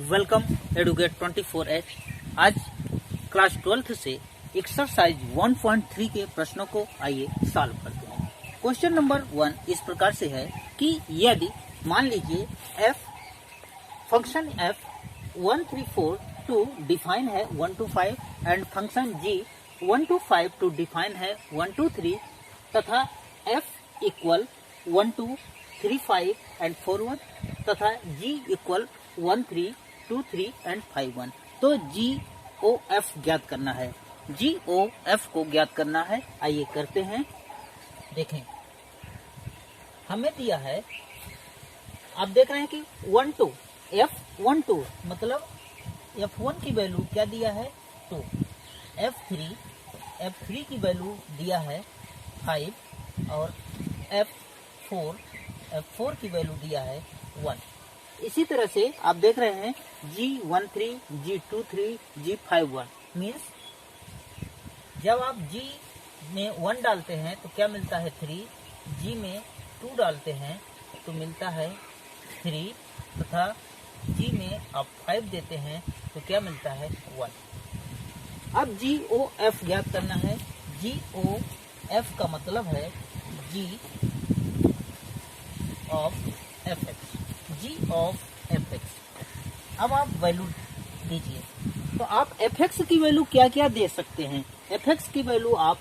Welcome educate 24H। आज class 12th से exercise 1.3 के प्रश्नों को आइए सॉल्व करते हैं। क्वेश्चन नंबर 1 इस प्रकार से है कि यदि मान लीजिए फंक्शन f 1 3 4 टू डिफाइन है 1 to 5 and function g 1 to 5 to define है 1 to 3 तथा f इक्वल 1 2 3 5 एंड 4 1 तथा g इक्वल 1 3 2 3 एंड 5 1। तो GOF ज्ञात करना है। GOF को ज्ञात करना है। आइए करते हैं। देखें, हमें दिया है, आप देख रहे हैं कि 1 2 F12 मतलब F1 की वैल्यू क्या दिया है 2, F3 की वैल्यू दिया है 5 और F4 की वैल्यू दिया है 1। इसी तरह से आप देख रहे हैं G13, G23, G51 मीन्स जब आप G में 1 डालते हैं तो क्या मिलता है 3, G में 2 डालते हैं तो मिलता है 3 तथा G में आप 5 देते हैं तो क्या मिलता है 1। अब GOF ज्ञात करना है। GOF का मतलब है G of fx, G of fx। अब आप वैल्यू दीजिए, तो आप fx की वैल्यू क्या क्या दे सकते हैं। fx की वैल्यू आप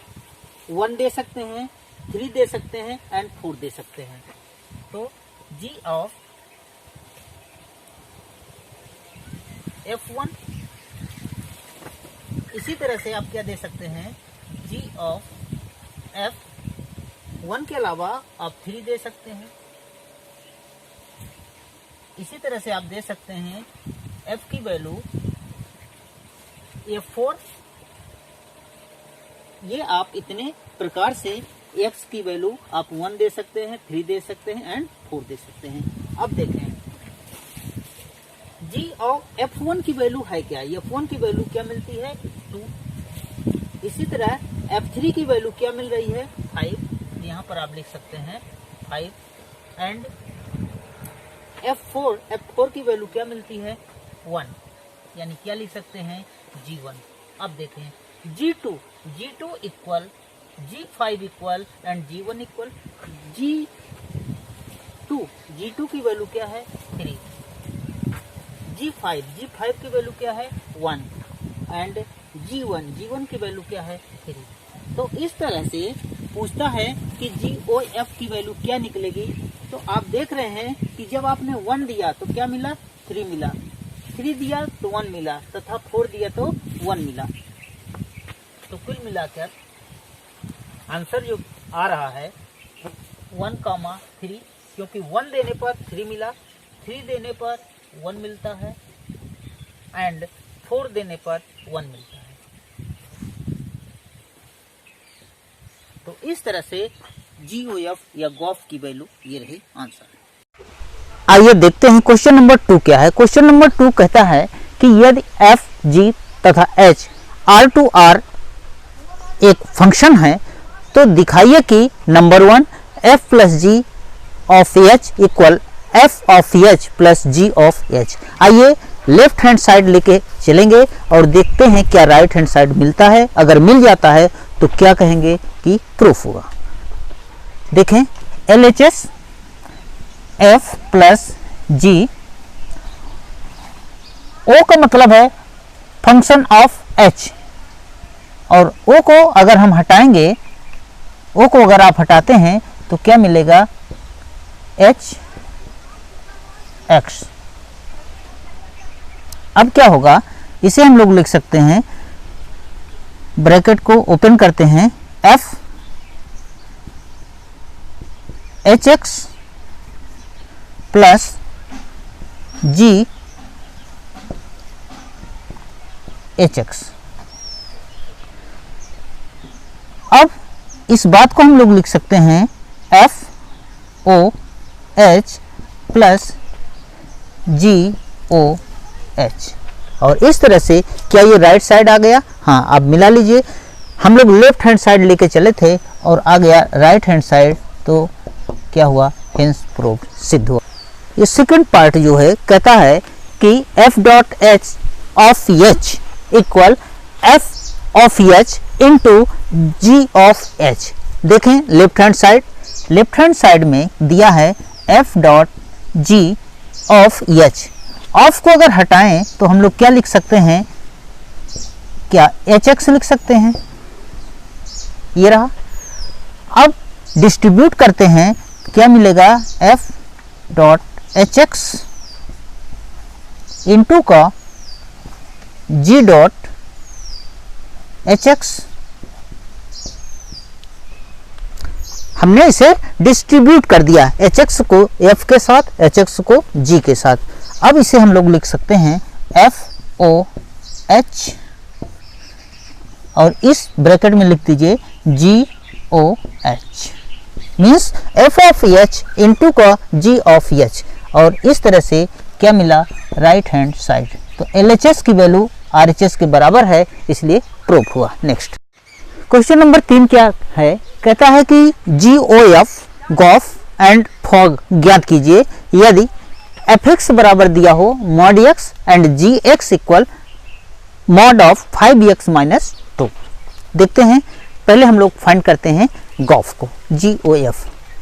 1 दे सकते हैं, 3 दे सकते हैं एंड 4 दे सकते हैं। तो G ऑफ f1, इसी तरह से आप क्या दे सकते हैं G ऑफ f1 के अलावा आप 3 दे सकते हैं। इसी तरह से आप दे सकते हैं f की वैल्यू f4, ये आप इतने प्रकार से x की वैल्यू आप 1 दे सकते हैं, 3 दे सकते हैं एंड 4 दे सकते हैं। अब देखें G ऑफ f1 की वैल्यू है क्या, f1 की वैल्यू क्या मिलती है 2। इसी तरह f3 की वैल्यू क्या मिल रही है 5, यहाँ पर आप लिख सकते हैं 5 एंड F4 की वैल्यू क्या मिलती है 1, यानी क्या लिख सकते हैं G1। अब देखें G2 equal G5 equal and G1 equal G2 की वैल्यू क्या है 3, G5 की वैल्यू क्या है 1 एंड G1 की वैल्यू क्या है 3। तो इस तरह से पूछता है कि GOF की वैल्यू क्या निकलेगी। तो आप देख रहे हैं कि जब आपने 1 दिया तो क्या मिला 3 मिला, 3 दिया तो 1 मिला तथा 4 दिया तो 1 मिला। तो कुल मिलाकर आंसर जो आ रहा है 1,3, क्योंकि 1 देने पर 3 मिला, 3 देने पर 1 मिलता है एंड 4 देने पर 1 मिलता है। तो इस तरह से GOF या GOF की वैल्यू ये रही आंसर। आइए देखते हैं क्वेश्चन नंबर 2 क्या है। क्वेश्चन नंबर 2 कहता है कि यदि f, g तथा h R एक फंक्शन है तो दिखाइए कि number 1 f plus g of h equal f of h plus g of h। आइए लेफ्ट हैंड साइड लेके चलेंगे और देखते हैं क्या राइट हैंड साइड मिलता है। अगर मिल जाता है तो क्या कहेंगे कि प्रूफ हुआ। देखें LHS f plus g, o का मतलब है फंक्शन ऑफ h और o को अगर हम हटाएंगे, o को अगर आप हटाते हैं तो क्या मिलेगा h x। अब क्या होगा, इसे हम लोग लिख सकते हैं, ब्रैकेट को ओपन करते हैं, f hx plus g hx। अब इस बात को हम लोग लिख सकते हैं f o h plus g o h। और इस तरह से क्या ये राइट साइड आ गया। हाँ, आप मिला लीजिए। हम लोग लेफ्ट हैंड साइड लेके चले थे और आ गया राइट हैंड साइड, तो क्या हुआ, हेंस प्रूफ सिद्ध हुआ। ये सेकंड पार्ट जो है कहता है कि f dot H of H equal f of H into g of H. देखें लेफ्ट हैंड साइड में दिया है f dot g of H. Of को अगर हटाएं तो हम लोग क्या लिख सकते हैं, क्या hx लिख सकते हैं, ये रहा। अब डिस्ट्रीब्यूट करते हैं, क्या मिलेगा, f डॉट hx इंटू का g डॉट hx। हमने इसे डिस्ट्रीब्यूट कर दिया, hx को f के साथ, hx को g के साथ। अब इसे हम लोग लिख सकते हैं FOH और इस ब्रैकेट में लिख दीजिए GOH, means f of h into का g ऑफ h। और इस तरह से क्या मिला, राइट हैंड साइड। तो LHS की वैल्यू RHS के बराबर है, इसलिए प्रूफ हुआ। नेक्स्ट क्वेश्चन नंबर 3 क्या है, कहता है कि GOF गॉफ एंड फॉग ज्ञात कीजिए यदि fx बराबर दिया हो mod x and gx equal mod of 5x minus 2। देखते हैं, पहले हम लोग फाइंड करते हैं गॉफ को, GOF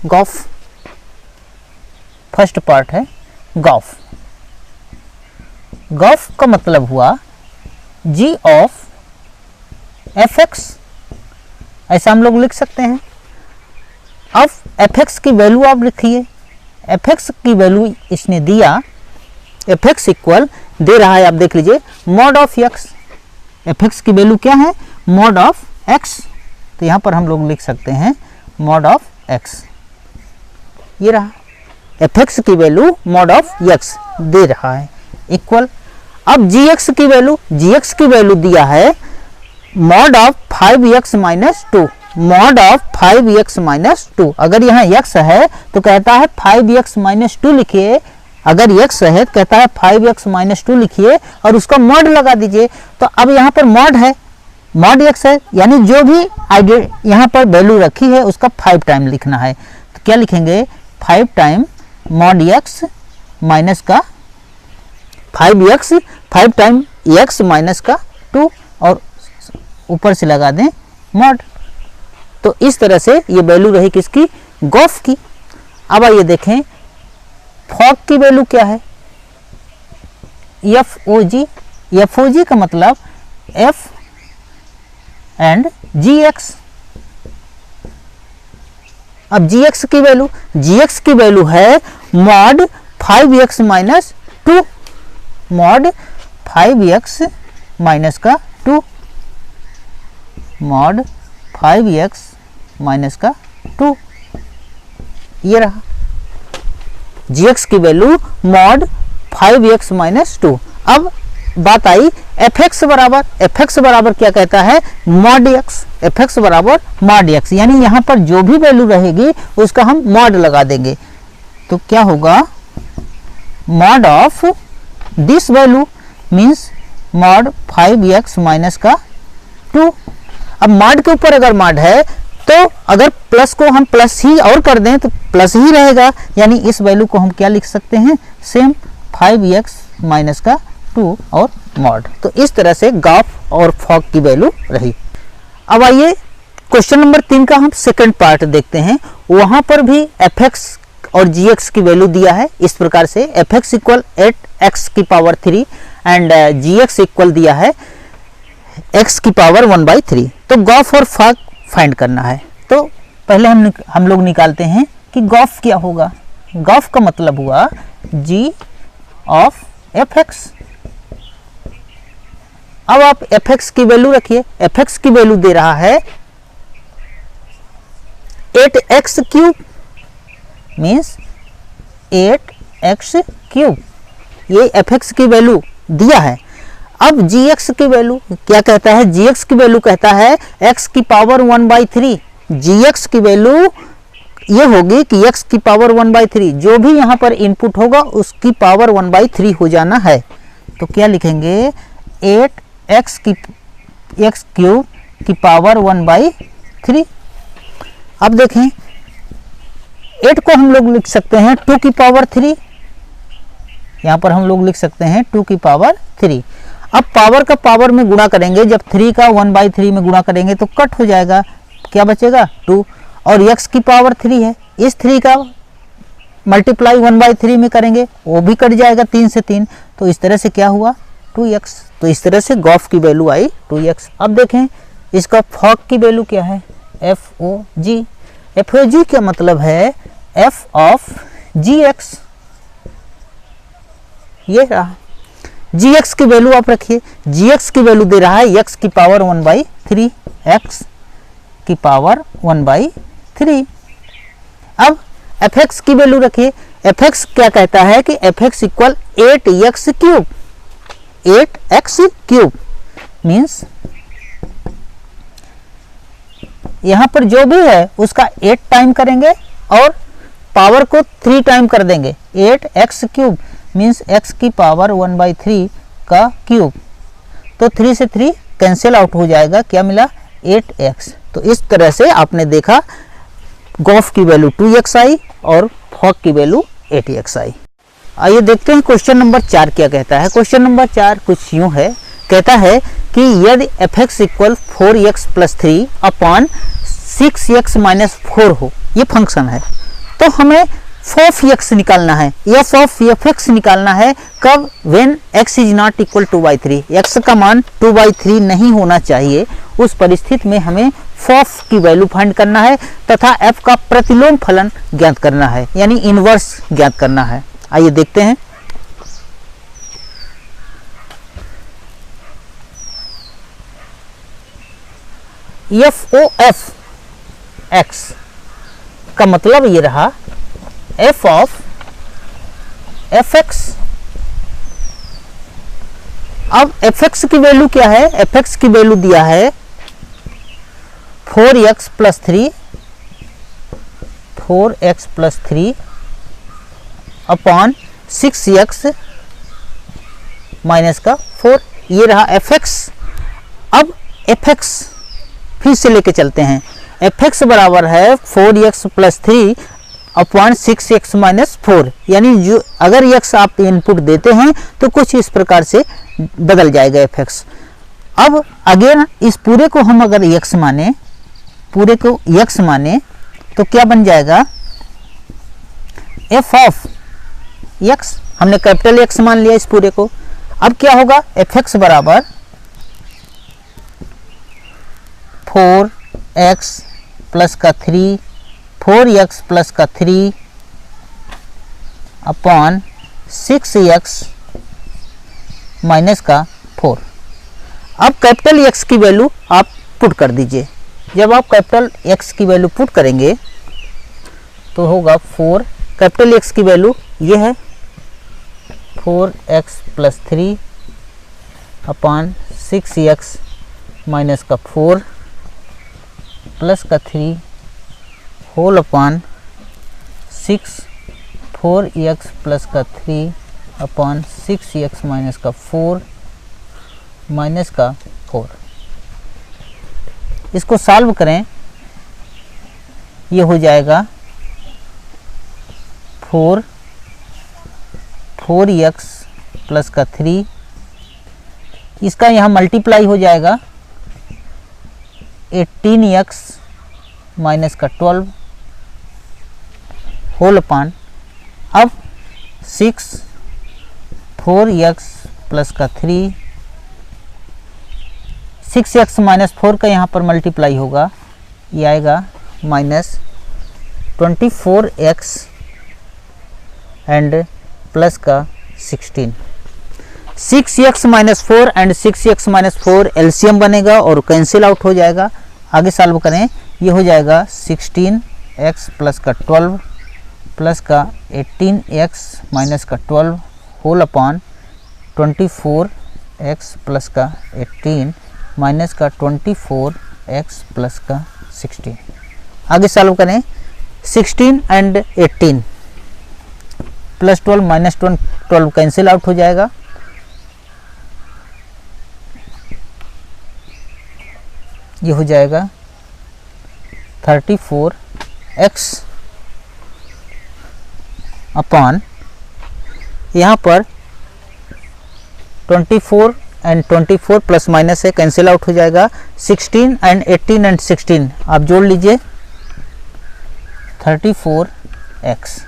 गॉफ फर्स्ट पार्ट है। गॉफ का मतलब हुआ g ऑफ fx, ऐसा हम लोग लिख सकते हैं। अब fx की वैल्यू आप लिखिए, fx की वैल्यू इसने दिया, fx इक्वल दे रहा है, आप देख लीजिए मॉड ऑफ x। fx की वैल्यू क्या है, मॉड ऑफ x, तो यहाँ पर हम लोग लिख सकते हैं मॉड ऑफ x, ये रहा। fx की वैल्यू मॉड ऑफ x दे रहा है इक्वल। अब gx की वैल्यू दिया है mod of 5x minus 2, mod of 5x minus 2। अगर यहाँ x है तो कहता है 5x माइनस 2 लिखिए, अगर x है तो कहता है 5x माइनस 2 लिखिए और उसका मॉड लगा दीजिए। तो अब यहाँ पर मॉड है, मॉड x है, यानी जो भी यहाँ पर वैल्यू रखी है उसका 5 टाइम लिखना है। तो क्या लिखेंगे, 5 टाइम मॉड x माइनस का 5x, 5 टाइम x माइनस का 2 और ऊपर से लगा दें मॉड। तो इस तरह से ये वैल्यू रही किसकी, गॉफ की। अब आइए देखें फॉग की वैल्यू क्या है, FOG का मतलब f एंड gx। अब gx की वैल्यू है mod 5x minus 2, mod 5x minus का 2, मॉड 5x माइनस का 2, ये रहा gx की वैल्यू मॉड 5x माइनस 2। अब बात आई fx बराबर क्या कहता है, मॉड x, fx बराबर मॉड x, यानी यहाँ पर जो भी वैल्यू रहेगी उसका हम मॉड लगा देंगे। तो क्या होगा, mod of this value means mod 5x minus का 2। अब मॉड के ऊपर अगर मॉड है तो अगर प्लस को हम प्लस ही और कर दें तो प्लस ही रहेगा, यानी इस वैल्यू को हम क्या लिख सकते हैं, सेम 5x माइनस का 2 और मॉड। तो इस तरह से गॉफ और फॉग की वैल्यू रही। अब आइए क्वेश्चन नंबर 3 का हम सेकंड पार्ट देखते हैं। वहां पर भी fx और gx की वैल्यू दिया है इस प्रकार से, fx इक्वल 8x की पावर 3 एंड gx इक्वल दिया है x की पावर 1/3। तो गॉफ और फॉग फाइंड करना है। तो पहले हम लोग निकालते हैं कि गॉफ क्या होगा। गॉफ का मतलब हुआ g ऑफ fx। अब आप fx की वैल्यू रखिए, fx की वैल्यू दे रहा है 8x cube, means 8x cube, ये fx की वैल्यू दिया है। अब gx की वैल्यू क्या कहता है, gx की वैल्यू कहता है x की पावर 1/3। gx की वैल्यू ये होगी कि x की पावर 1/3, जो भी यहाँ पर इनपुट होगा उसकी पावर 1/3 हो जाना है। तो क्या लिखेंगे, 8x की x क्यूब की पावर 1/3। अब देखें 8 को हम लोग लिख सकते हैं 2 की पावर 3, यहाँ पर हम लोग लिख सकते हैं 2 की पावर 3। अब पावर का पावर में गुणा करेंगे, जब 3 का 1/3 में गुणा करेंगे तो कट हो जाएगा, क्या बचेगा 2। और x की पावर 3 है, इस 3 का मल्टीप्लाई 1/3 में करेंगे, वो भी कट जाएगा 3 से 3, तो इस तरह से क्या हुआ 2x। तो इस तरह से गॉफ की वैल्यू आई 2x। अब देखें इसका फॉग की वैल्यू क्या है, FOG। FOG का मतलब है f ऑफ gx, ये रहा gx की वैल्यू आप रखिए, gx की वैल्यू दे रहा है x की पावर 1/3, x की पावर 1/3। अब fx की वैल्यू रखिए, fx क्या कहता है कि fx equal 8x cube, 8x cube means यहाँ पर जो भी है उसका 8 टाइम करेंगे और पावर को 3 टाइम कर देंगे, 8x क्यूब मीन्स x की पावर 1/3 का क्यूब। तो 3 से 3 कैंसिल आउट हो जाएगा, क्या मिला 8x। तो इस तरह से आपने देखा गॉफ की वैल्यू 2x आई और फॉग की वैल्यू 8x आई। आइए देखते हैं क्वेश्चन नंबर 4 क्या कहता है। क्वेश्चन नंबर 4 कुछ यूं है, कहता है कि यदि fx equal 4x plus 3 upon 6x minus 4 हो, ये फंक्शन है, तो हमें f x निकालना है, f ऑफ fx निकालना है। कब, when x is not equal 2/3, x का मान 2/3 नहीं होना चाहिए, उस परिस्थिति में हमें f की वैल्यू फाइंड करना है तथा f का प्रतिलोम फलन ज्ञात करना है, यानी इनवर्स ज्ञात करना है। आइए देखते हैं। f x का मतलब ये रहा f ऑफ fx। अब fx की वैल्यू क्या है, fx की वैल्यू दिया है 4x plus 3, 4x plus 3 upon 6x minus का 4, ये रहा fx। अब fx फिर से लेके चलते हैं, fx बराबर है 4x plus 3 upon 6x minus 4, यानी जो अगर x आप इनपुट देते हैं तो कुछ इस प्रकार से बदल जाएगा fx। अब अगेन इस पूरे को हम अगर x माने, पूरे को x माने तो क्या बन जाएगा f ऑफ x, हमने कैपिटल X मान लिया इस पूरे को। अब क्या होगा fx बराबर 4x प्लस का 3, 4x प्लस का 3 अपॉन 6x माइनस का 4। अब कैपिटल X की वैल्यू आप पुट कर दीजिए। जब आप कैपिटल X की वैल्यू पुट करेंगे तो होगा 4, कैपिटल X की वैल्यू ये है 4x plus 3 upon 6x minus का 4 प्लस का 3 होल अपॉन 6, 4x प्लस का 3 अपॉन 6x माइनस का 4 माइनस का 4। इसको सॉल्व करें, ये हो जाएगा 4x प्लस का 3, इसका यहाँ मल्टीप्लाई हो जाएगा 18x माइनस का 12 होल अपॉन, अब 6, 4x प्लस का 3, 6x माइनस 4 का यहाँ पर मल्टीप्लाई होगा, ये आएगा माइनस 24x एंड प्लस का 16। 6x minus 4 and 6x minus 4 LCM बनेगा और कैंसिल आउट हो जाएगा। आगे सॉल्व करें, ये हो जाएगा 16x प्लस का 12 प्लस का 18x माइनस का 12 होल अपॉन 24x प्लस का 18 माइनस का 24x प्लस का 16। आगे सॉल्व करें, 16 and 18 plus 12 minus 12 cancel out हो जाएगा। ये हो जाएगा 34x अपॉन, यहाँ पर 24 एंड 24 प्लस माइनस है, कैंसिल आउट हो जाएगा। 16 एंड 18 एंड 16 आप जोड़ लीजिए, 34x।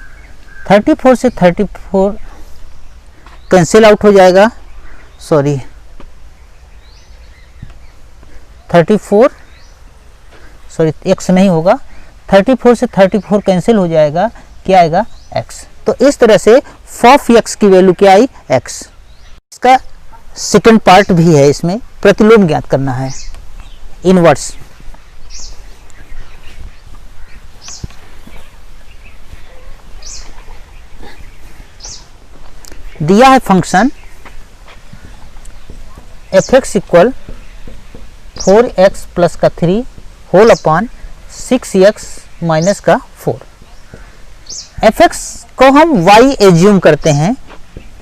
34 से 34 कैंसिल आउट हो जाएगा, सॉरी 34 सॉरी x नहीं होगा, 34 से 34 कैंसिल हो जाएगा, क्या आएगा x। तो इस तरह से ऑफ x की वैल्यू क्या आई x। इसका सेकंड पार्ट भी है, इसमें प्रतिलोम ज्ञात करना है, इनवर्स। दिया है function f(x) equal 4x plus का 3 होल अपॉन 6x माइनस का 4। f(x) को हम y एज्यूम करते हैं,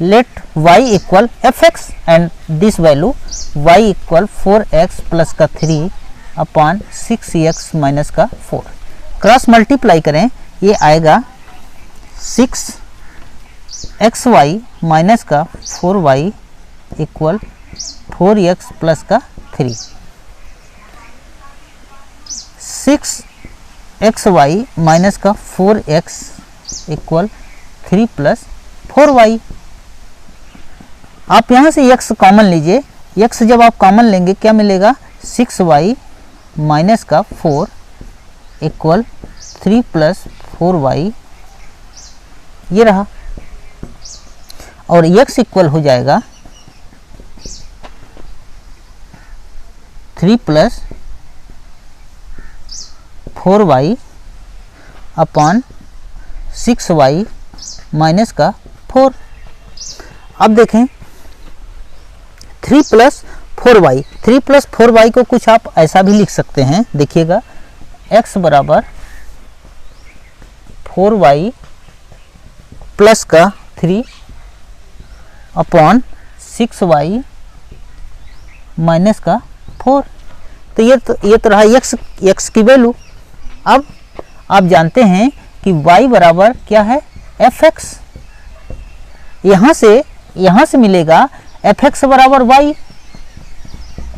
let y equal f(x) and this value y equal 4x plus का 3 अपॉन 6x माइनस का 4। क्रॉस मल्टीप्लाई करें, ये आएगा 6xy माइनस का 4y इक्वल 4x प्लस का 3। 6xy माइनस का 4x इक्वल 3 प्लस 4y। आप यहाँ से x कॉमन लीजिए, x जब आप कॉमन लेंगे क्या मिलेगा, 6y माइनस का 4 इक्वल 3 प्लस 4y, ये रहा। और x इक्वल हो जाएगा 3 plus 4y upon 6y minus का 4। अब देखें 3 प्लस 4y, 3 प्लस 4y को कुछ आप ऐसा भी लिख सकते हैं, देखिएगा x बराबर 4y प्लस का 3 अपॉन 6y माइनस का 4। तो ये तो रहा x की वैल्यू। अब आप जानते हैं कि y बराबर क्या है f(x), यहाँ से मिलेगा f(x) बराबर y,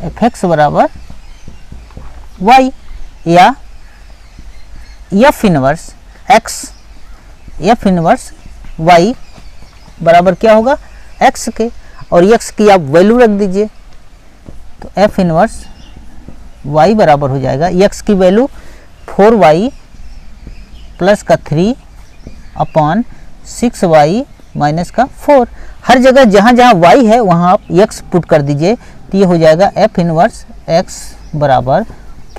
f(x) बराबर y, या f inverse x, f inverse y बराबर क्या होगा x के, और x की आप वैल्यू रख दीजिए, तो f इनवर्स y बराबर हो जाएगा x की वैल्यू 4y प्लस का 3 अपॉन 6y माइनस का 4। हर जगह जहाँ जहाँ y है वहाँ आप x पुट कर दीजिए, तो ये हो जाएगा f इनवर्स x बराबर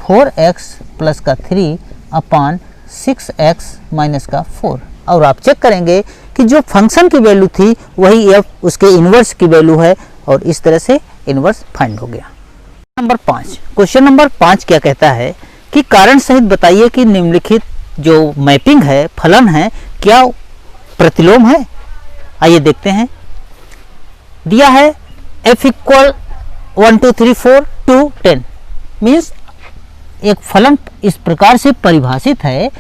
4x प्लस का 3 अपॉन 6x माइनस का 4। और आप चेक करेंगे कि जो फंक्शन की वैल्यू थी वही f उसके इन्वर्स की वैल्यू है, और इस तरह से इन्वर्स फाइंड हो गया। नंबर 5, क्वेश्चन नंबर 5 क्या कहता है कि कारण सहित बताइए कि निम्नलिखित जो मैपिंग है, फलन है, क्या प्रतिलोम है। आइए देखते हैं। दिया है f इक्वल 1 2 3 4 2 10, मीन्स एक फलन इस प्रकार से परिभाषित है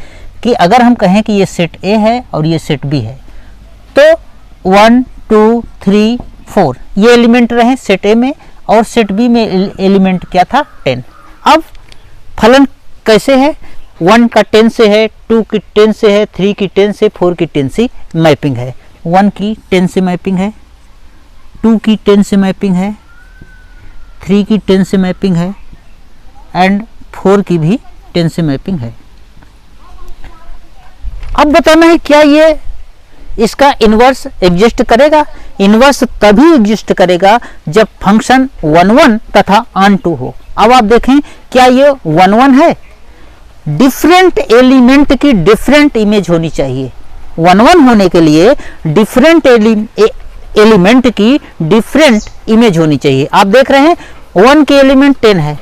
कि अगर हम कहें कि ये सेट A है और ये सेट B है, तो 1 2 3 4 ये एलिमेंट रहे सेट A में, और सेट B में एलिमेंट क्या था 10। अब फलन कैसे है, 1 का 10 से है, 2 की 10 से है, 3 की 10 से, 4 की 10 से मैपिंग है। 1 की 10 से मैपिंग है, 2 की 10 से मैपिंग है, 3 की 10 से मैपिंग है, एंड 4 की भी 10 से मैपिंग है। अब बताना है क्या ये इसका इन्वर्स एग्जिस्ट करेगा। इन्वर्स तभी एग्जिस्ट करेगा जब फंक्शन 1 1 तथा ऑन 2 हो। अब आप देखें क्या ये 1 1 है, डिफरेंट एलिमेंट की डिफरेंट इमेज होनी चाहिए। 1 1 होने के लिए डिफरेंट एलिमेंट की डिफरेंट इमेज होनी चाहिए। आप देख रहे हैं 1 के एलिमेंट 10 है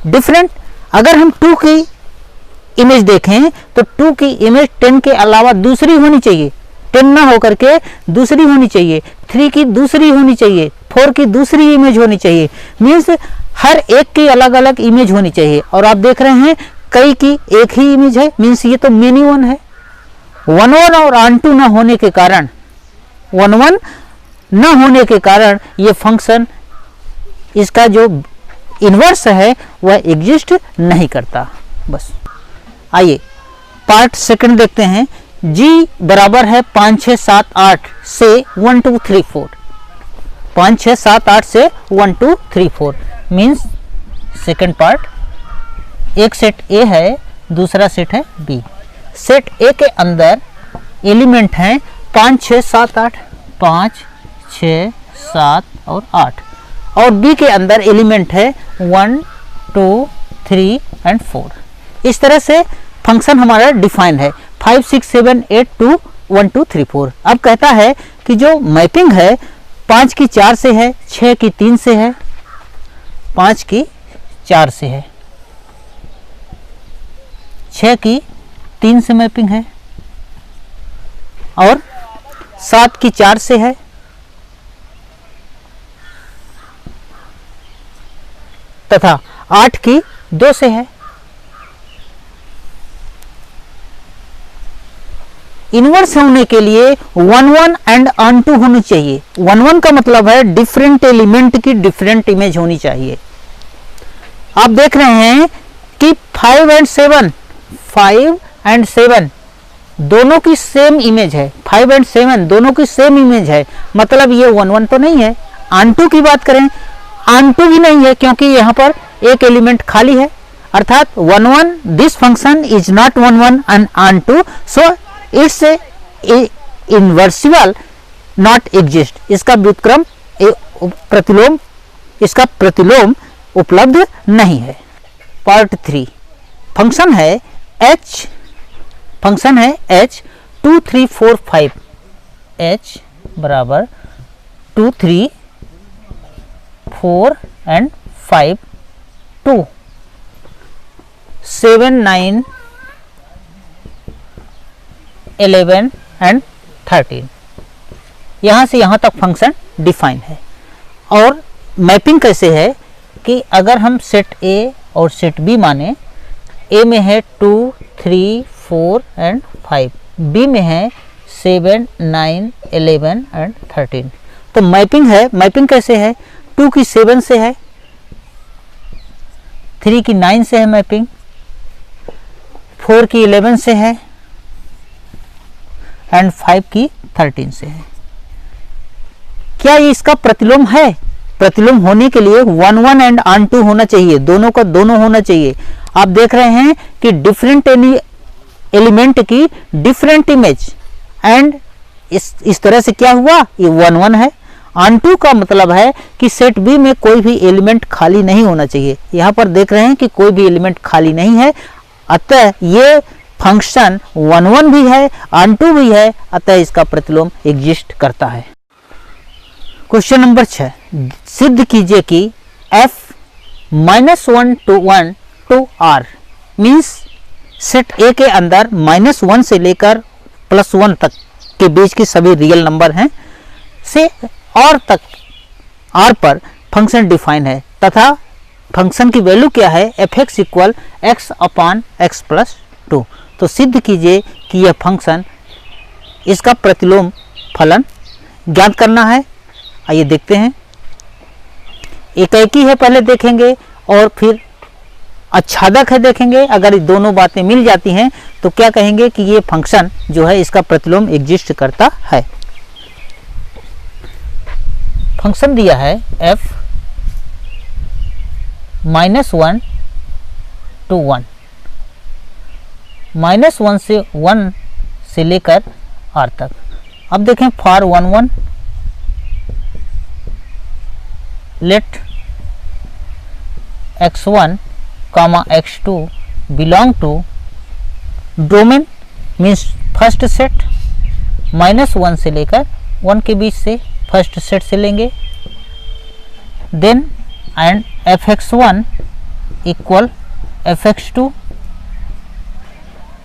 डिफरेंट, अगर हम 2 की इमेज देखें तो 2 की इमेज 10 के अलावा दूसरी होनी चाहिए, 10 ना होकर के दूसरी होनी चाहिए, 3 की दूसरी होनी चाहिए, 4 की दूसरी इमेज होनी चाहिए, मीन्स हर एक की अलग अलग इमेज होनी चाहिए। और आप देख रहे हैं कई की एक ही इमेज है, मीन्स ये तो मेनी वन है। 1 1 और ऑन 2 ना होने के कारण 1 1 न होने के कारण ये फंक्शन, इसका जो इन्वर्स है वह एग्जिस्ट नहीं करता। बस आइए पार्ट सेकंड देखते हैं। g बराबर है 5 6 7 8 से 1 2 3 4। 5 6 7 8 से 1 2 3 4 मीन्स सेकंड पार्ट, एक सेट A है, दूसरा सेट है B। सेट A के अंदर एलिमेंट हैं 5 6 7 8, 5 6 7 और 8, और B के अंदर एलिमेंट है 1 2 3 एंड 4। इस तरह से फंक्शन हमारा डिफाइन है 5 6 7 8 2 1 2 3 4। अब कहता है कि जो मैपिंग है 5 की 4 से है, 6 की 3 से है, 5 की 4 से है, 6 की 3 से मैपिंग है, और 7 की 4 से है, तथा 8 की 2 से है। इनवर्स होने के लिए 1 1 एंड ऑन टू होनी चाहिए। 1 1 का मतलब है डिफरेंट एलिमेंट की डिफरेंट इमेज होनी चाहिए। आप देख रहे हैं कि 5 एंड 7 दोनों की सेम इमेज है। 5 एंड 7 दोनों की सेम इमेज है, मतलब ये 1 1 तो नहीं है। ऑन टू की बात करें, ऑन टू भी नहीं है, क्योंकि यहाँ पर एक एलिमेंट खाली है, अर्थात 1 1 this function is not 1 1 and onto, so it's invertible not exist. इसका व्युत्क्रम प्रतिलोम, इसका प्रतिलोम उपलब्ध नहीं है। पार्ट 3 फंक्शन है h, फंक्शन है h 2 3 4 5, h बराबर 2 3 4 एंड 5 2 7 9 11 एंड 13। यहाँ से यहाँ तक फंक्शन डिफाइन है। और मैपिंग कैसे है कि अगर हम सेट A और सेट B माने, A में है 2 3 4 एंड 5, B में है 7 9 11 एंड 13, तो मैपिंग है। मैपिंग कैसे है? 2 की 7 से है, 3 की 9 से है मैपिंग, 4 की 11 से है एंड 5 की 13 से है। क्या ये इसका प्रतिलोम है? प्रतिलोम होने के लिए 1 1 एंड ऑन टू होना चाहिए, दोनों का दोनों होना चाहिए। आप देख रहे हैं कि डिफरेंट एलिमेंट की डिफरेंट इमेज, एंड इस तरह से क्या हुआ, ये 1 1 है। ऑन टू का मतलब है कि सेट बी में कोई भी एलिमेंट खाली नहीं होना चाहिए। यहाँ पर देख रहे हैं कि कोई भी एलिमेंट खाली नहीं है, अतः ये फंक्शन 1 1 भी है, ऑन टू भी है, अतः इसका प्रतिलोम एग्जिस्ट करता है। क्वेश्चन नंबर 6, सिद्ध कीजिए कि f -1 to 1 to r means set A के अंदर -1 से लेकर +1 तक के बीच की सभी रियल नंबर हैं से और तक r पर फंक्शन डिफाइन है, तथा फंक्शन की वैल्यू क्या है, f(x = x/x + 2। तो सिद्ध कीजिए कि यह फंक्शन, इसका प्रतिलोम फलन ज्ञात करना है। आइए देखते हैं। एकाएकी है पहले देखेंगे, और फिर आच्छादक है देखेंगे। अगर दोनों बातें मिल जाती हैं तो क्या कहेंगे कि ये फंक्शन जो है इसका प्रतिलोम एग्जिस्ट करता है। फंक्शन दिया है f -1 to 1, -1 से 1 से लेकर r तक। अब देखें for 1 1 let x1, x2 belong to domain means first set, -1 से लेकर 1 के बीच से फर्स्ट सेट से लेंगे। Then and f(x1) = f(x2),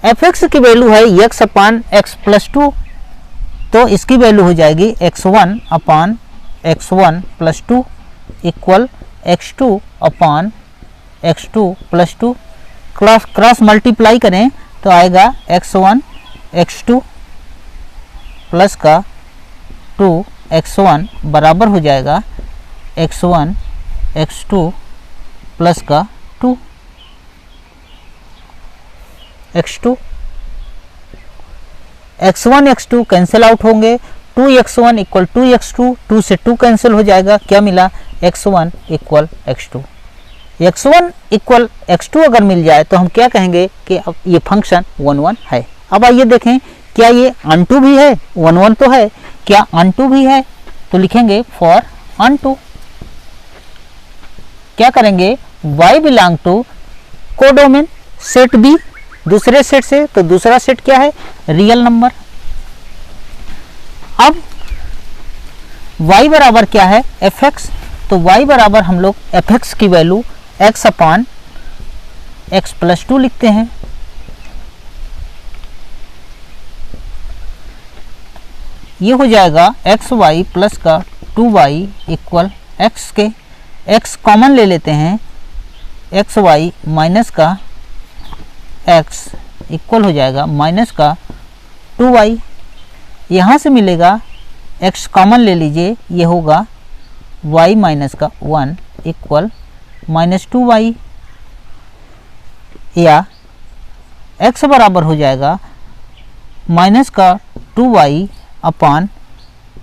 f(x) की वैल्यू है x/x + 2, तो इसकी वैल्यू हो जाएगी x1/x1 + 2 = x2/x2 + 2। क्रॉस मल्टीप्लाई करें तो आएगा x1 x2 प्लस का 2 x1 बराबर हो जाएगा x1 x2 प्लस का 2 x2, x1 x2 cancel out होंगे, 2x1 इक्वल 2x2, 2 से 2 कैंसिल हो जाएगा, क्या मिला x1 equal x2। x1 equal x2 अगर मिल जाए तो हम क्या कहेंगे कि अब ये फंक्शन 1 1 है। अब आइए देखें क्या ये अनटू भी है, 1 1 तो है, क्या अनटू भी है, तो लिखेंगे फॉर अनटू। क्या करेंगे y belong to codomain set B, दूसरे सेट से, तो दूसरा सेट क्या है रियल नंबर। अब y बराबर क्या है fx, तो y बराबर हम लोग fx की वैल्यू x अपान x प्लस 2 लिखते हैं। ये हो जाएगा एक्स वाई प्लस का 2y इक्वल x के, x कॉमन ले लेते हैं, एक्स वाई माइनस का x इक्वल हो जाएगा माइनस का 2y। यहाँ से मिलेगा x कॉमन ले लीजिए, ये होगा y माइनस का 1 इक्वल माइनस 2y, या x बराबर हो जाएगा माइनस का 2y अपान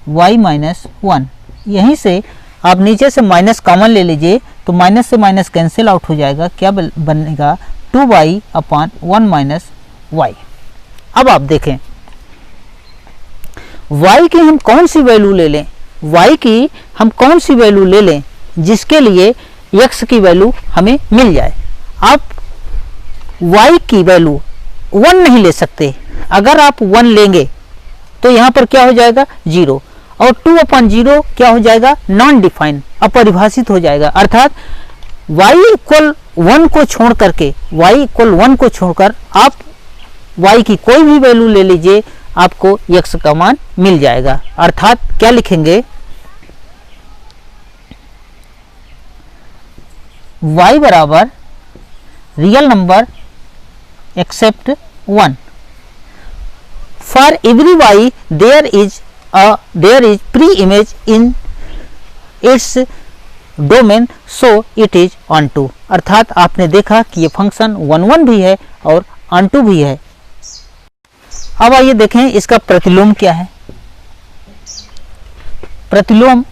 y माइनस 1। यहीं से आप नीचे से माइनस कॉमन ले लीजिए तो माइनस से माइनस कैंसिल आउट हो जाएगा, क्या बनेगा 2y अपान 1 माइनस y। अब आप देखें y की हम कौन सी वैल्यू ले लें, y की हम कौन सी वैल्यू ले लें जिसके लिए x की वैल्यू हमें मिल जाए। आप y की वैल्यू 1 नहीं ले सकते, अगर आप 1 लेंगे तो यहाँ पर क्या हो जाएगा 0, और 2 अपॉन 0 क्या हो जाएगा नॉन डिफाइन, अपरिभाषित हो जाएगा। अर्थात y इक्वल 1 को छोड़ करके, y इक्वल 1 को छोड़कर आप y की कोई भी वैल्यू ले लीजिए, आपको x का मान मिल जाएगा। अर्थात क्या लिखेंगे y बराबर real number except 1। For every y there is pre-image in its domain, so it is onto। अर्थात आपने देखा कि ये फंक्शन 1 1 भी है और onto भी है। अब आइए देखें इसका प्रतिलोम क्या है। प्रतिलोम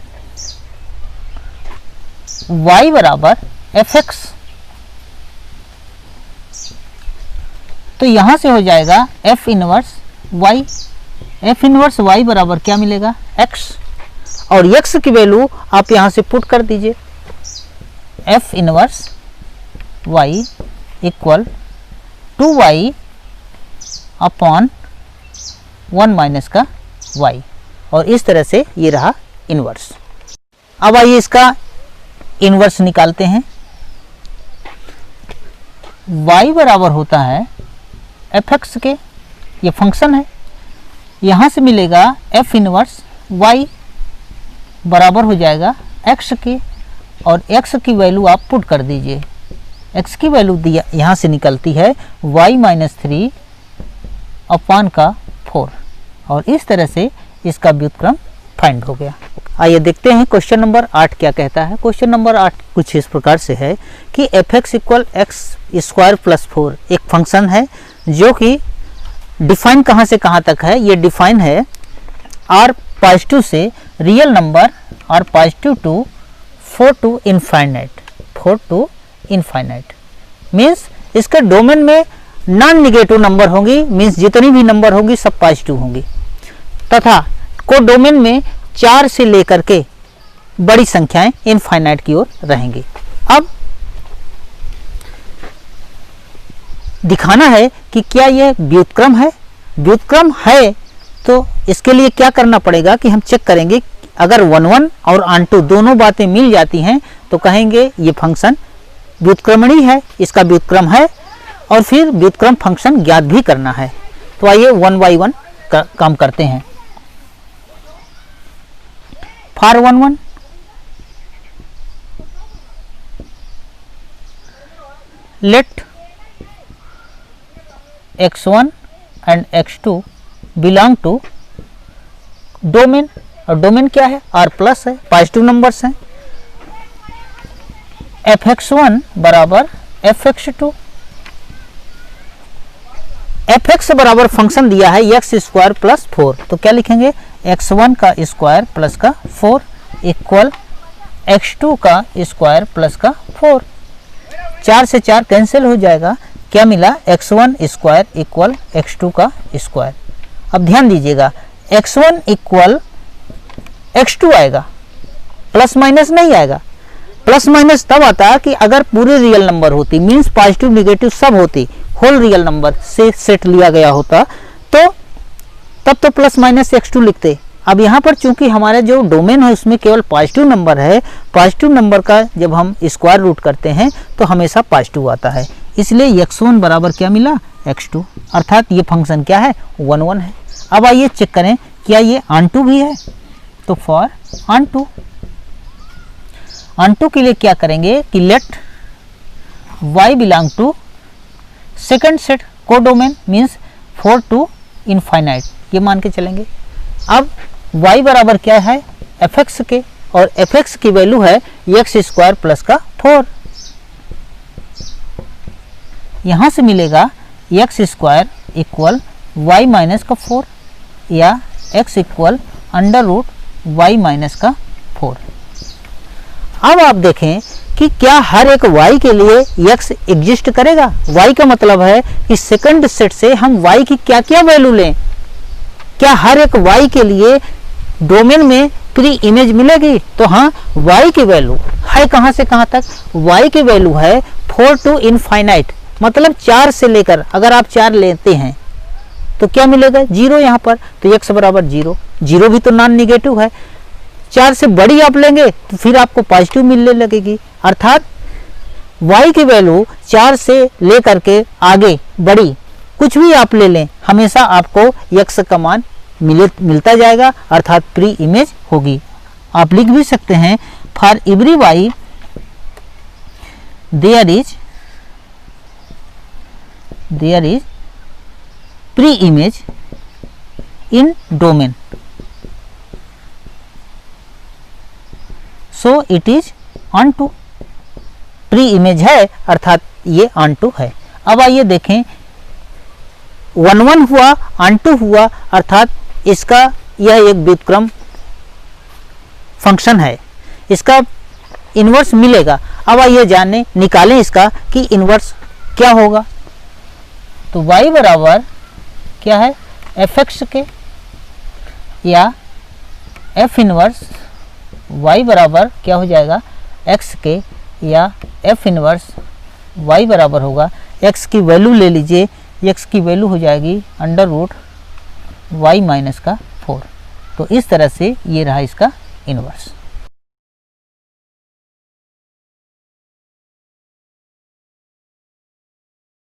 y बराबर fx, तो यहां से हो जाएगा f inverse y, f inverse y बराबर क्या मिलेगा x, और x की वैल्यू आप यहां से पुट कर दीजिए, f inverse y equal 2y upon 1 minus का y, और इस तरह से ये रहा इनवर्स। अब आइए इसका इनवर्स निकालते हैं। y बराबर होता है fx के, ये फंक्शन है, यहाँ से मिलेगा f इनवर्स y बराबर हो जाएगा x के, और x की वैल्यू आप पुट कर दीजिए, x की वैल्यू दिया यहाँ से निकलती है y माइनस 3 अपान का 4, और इस तरह से इसका व्युत्क्रम फाइंड हो गया। आइए देखते हैं क्वेश्चन नंबर 8 क्या कहता है। क्वेश्चन नंबर 8 कुछ इस प्रकार से है कि fx equal x square plus 4 एक फंक्शन है जो कि डिफाइन कहाँ से कहाँ तक है, ये डिफाइन है r पॉजिटिव से real number r positive to 4 to infinite, means इसके डोमेन में नॉन निगेटिव नंबर होंगी, मीन्स जितनी भी नंबर होंगी सब पॉजिटिव होंगी, तथा को डोमेन में 4 से लेकर के बड़ी संख्याएं इनफाइनाइट की ओर रहेंगी। अब दिखाना है कि क्या यह व्युत्क्रम है। व्युत्क्रम है तो इसके लिए क्या करना पड़ेगा कि हम चेक करेंगे, अगर 1 1 और onto दोनों बातें मिल जाती हैं तो कहेंगे ये फंक्शन व्युत्क्रमणी है, इसका व्युत्क्रम है, और फिर व्युत्क्रम फंक्शन ज्ञात भी करना है। तो आइए 1 by 1 काम करते हैं। For 1 1 let x1 and x2 belong to domain और डोमेन क्या है, आर प्लस है, पॉजिटिव नंबर्स हैं। fx1 बराबर fx2, fx बराबर फंक्शन दिया है एक्स स्क्वायर प्लस 4, तो क्या लिखेंगे, x1 का स्क्वायर प्लस का 4 इक्वल x2 का स्क्वायर प्लस का 4। 4 से 4 कैंसिल हो जाएगा, क्या मिला, x1 स्क्वायर इक्वल x2 का स्क्वायर। अब ध्यान दीजिएगा, x1 इक्वल x2 आएगा, प्लस माइनस नहीं आएगा। प्लस माइनस तब आता कि अगर पूरे रियल नंबर होती, मीन्स पॉजिटिव निगेटिव सब होती, होल रियल नंबर से सेट लिया गया होता, तो तब तो प्लस माइनस x2 लिखते। अब यहाँ पर चूंकि हमारे जो डोमेन है उसमें केवल पॉजिटिव नंबर है, पॉजिटिव नंबर का जब हम स्क्वायर रूट करते हैं तो हमेशा पॉजिटिव आता है, इसलिए x1 बराबर क्या मिला, x2, अर्थात ये फंक्शन क्या है, 1 1 है। अब आइए चेक करें क्या ये ऑन टू भी है, तो फॉर ऑन टू के लिए क्या करेंगे कि let y belong to second set codomain, means 4 to infinite, ये मान के चलेंगे। अब y बराबर क्या है, fx के, और fx की वैल्यू है एक्स स्क्वायर प्लस का 4। यहां से मिलेगा x square equal y minus का 4 या x equal under root y minus का 4। अब आप देखें कि क्या हर एक y के लिए x एग्जिस्ट करेगा। y का मतलब है कि सेकंड सेट से हम y की क्या क्या वैल्यू लें, क्या हर एक y के लिए डोमेन में प्री इमेज मिलेगी, तो हाँ, y की वैल्यू है कहाँ से कहाँ तक, y की वैल्यू है 4 to इनफाइनाइट, मतलब 4 से लेकर, अगर आप 4 लेते हैं तो क्या मिलेगा, 0 यहाँ पर, तो x बराबर 0, 0 भी तो नॉन निगेटिव है। 4 से बड़ी आप लेंगे तो फिर आपको पॉजिटिव मिलने लगेगी, अर्थात y की वैल्यू 4 से लेकर के आगे बड़ी कुछ भी आप ले लें, हमेशा आपको x का मान मिलता जाएगा, अर्थात प्री इमेज होगी। आप लिख भी सकते हैं for every y there is pre image in domain, so it is onto, pre image है अर्थात ये ऑन टू है। अब आइए देखें 1 1 हुआ, ऑन टू हुआ, अर्थात इसका यह एक व्युत्क्रम फंक्शन है, इसका इन्वर्स मिलेगा। अब आइए जानने निकालें इसका कि इन्वर्स क्या होगा, तो y बराबर क्या है, fx के, या f इनवर्स y बराबर क्या हो जाएगा, x के, या f इनवर्स y बराबर होगा, x की वैल्यू ले लीजिए, x की वैल्यू हो जाएगी अंडर रूट y माइनस का 4। तो इस तरह से ये रहा इसका इन्वर्स।